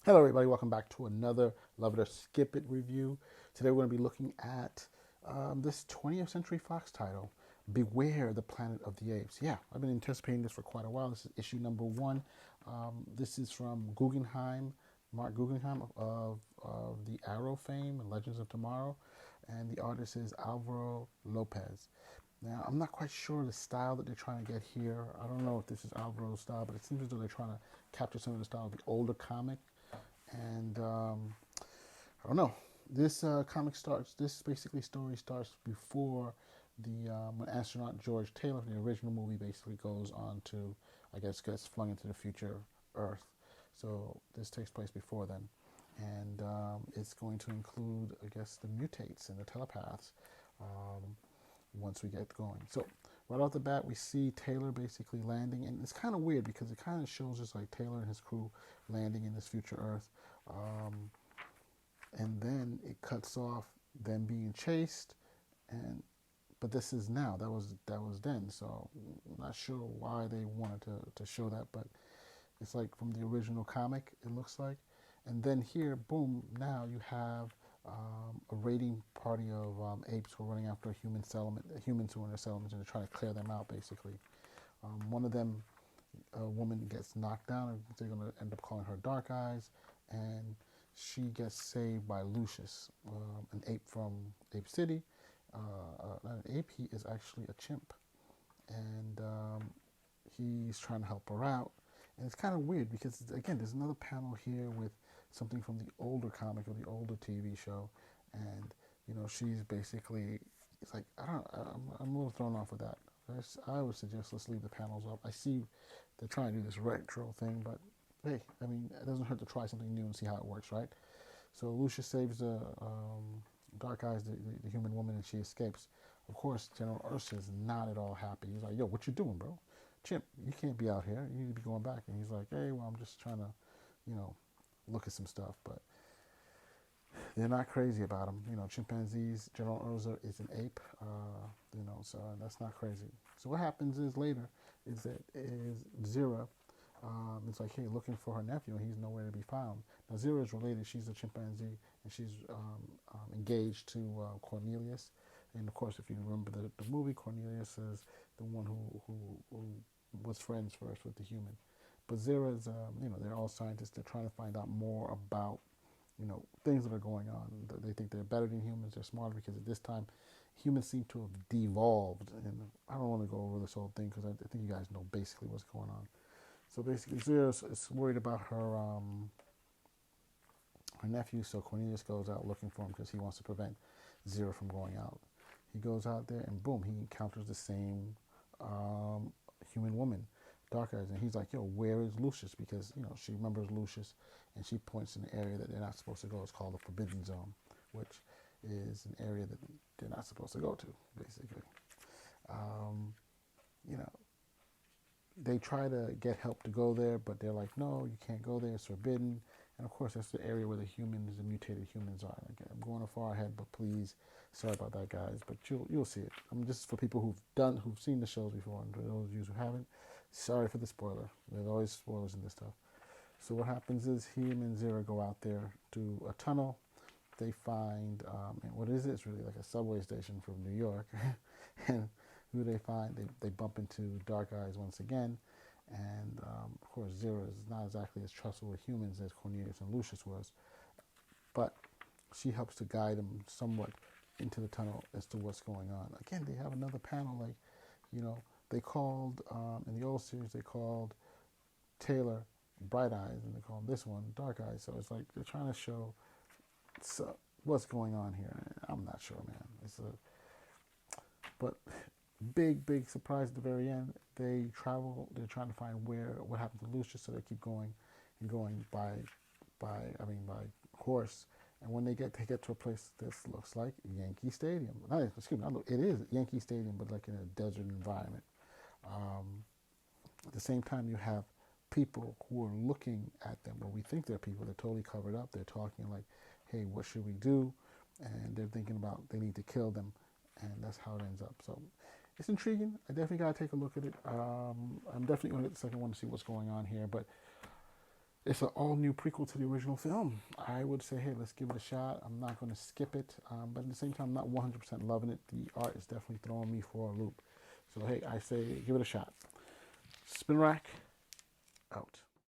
Hello, everybody. Welcome back to another Love It or Skip It review. Today, we're going to be looking at this 20th Century Fox title, Beware the Planet of the Apes. Yeah, I've been anticipating this for quite a while. This is issue number one. This is from Guggenheim, Mark Guggenheim of the Arrow fame and Legends of Tomorrow, and the artist is Alvaro Lopez. Now, I'm not quite sure the style that they're trying to get here. I don't know if this is Alvaro's style, but it seems as though they're trying to capture some of the style of the older comic. And I don't know. This comic starts. This basically story starts before the when astronaut George Taylor, the original movie, basically goes on to, I guess, gets flung into the future Earth. So this takes place before then, and it's going to include, I guess, the mutates and the telepaths. Um, Once we get going, so right off the bat, we see Taylor basically landing, and it's kind of weird because it kind of shows us like Taylor and his crew landing in this future Earth. Um, and then it cuts off them being chased, and but this is now, that was then, so I'm not sure why they wanted to show that, but it's like from the original comic, it looks like. And then here, boom, now you have a raiding party of apes who are running after a human settlement, humans who are in their settlements, and they're trying to clear them out basically. One of them, a woman, gets knocked down, and they're going to end up calling her Dark Eyes, and she gets saved by Lucius, an ape from Ape City. Not an ape, he is actually a chimp, and he's trying to help her out. And it's kind of weird because, again, there's another panel here with something from the older comic or the older TV show, and she's basically, it's like, I don't, I'm a little thrown off with that. I would suggest let's leave the panels up. I see they're trying to do this retro thing, but hey, I mean, it doesn't hurt to try something new and see how it works, right? So Lucius saves the Dark Eyes, the human woman, and she escapes. Of course, General Ursa is not at all happy. He's like, "Yo, what you doing, bro? Chimp, you can't be out here. You need to be going back." And he's like, "Hey, well, I'm just trying to, you know, look at some stuff." But they're not crazy about him. Chimpanzees. General Ursa is an ape. So that's not crazy. So what happens is later is that is Zira. It's like, hey, looking for her nephew, and he's nowhere to be found. Now, Zira is related. She's a chimpanzee, and she's engaged to Cornelius. And of course, if you remember the movie, Cornelius is the one who was friends first with the human. But Zira is, they're all scientists. They're trying to find out more about, things that are going on. They think they're better than humans. They're smarter because at this time, humans seem to have devolved. And I don't want to go over this whole thing because I think you guys know basically what's going on. So basically, Zira is worried about her nephew. So Cornelius goes out looking for him because he wants to prevent Zira from going out. He goes out there and boom, he encounters the same human woman, Dark Eyes, and he's like, "Yo, where is Lucius?" Because she remembers Lucius, and she points in an area that they're not supposed to go. It's called the Forbidden Zone, which is an area that they're not supposed to go to, basically. Um, you know, they try to get help to go there, but they're like, no, you can't go there, it's forbidden. And of course, that's the area where the humans, the mutated humans are. Like, I'm going far ahead, but please, sorry about that, guys. But you'll see it. I mean, just for people who've seen the shows before, and for those of you who haven't, sorry for the spoiler. There's always spoilers in this stuff. So what happens is him and Zira go out there to a tunnel. They find, and what is it? It's really like a subway station from New York. And who they find? They bump into Dark Eyes once again. And of course, Zira is not exactly as trustful with humans as Cornelius and Lucius was, but she helps to guide them somewhat into the tunnel as to what's going on. Again, they have another panel, like, they called, in the old series, they called Taylor Bright Eyes, and they call this one Dark Eyes. So it's like they're trying to show what's going on here. I'm not sure, man. But big surprise at the very end. They travel. They're trying to find what happened to Lucius, so they keep going and going by horse. And when they get to a place that looks like Yankee Stadium. Excuse me, it is Yankee Stadium, but like in a desert environment. At the same time, you have people who are looking at them, or we think they're people. They're totally covered up. They're talking like, "Hey, what should we do?" And they're thinking about they need to kill them, and that's how it ends up. So it's intriguing. I definitely gotta take a look at it. I'm definitely going to get the second one to see what's going on here. But It's an all-new prequel to the original film. I would say, hey, let's give it a shot. I'm not going to skip it, but at the same time, I'm not 100% loving it. The art is definitely throwing me for a loop. So, hey, I say give it a shot. Spin Rack, out.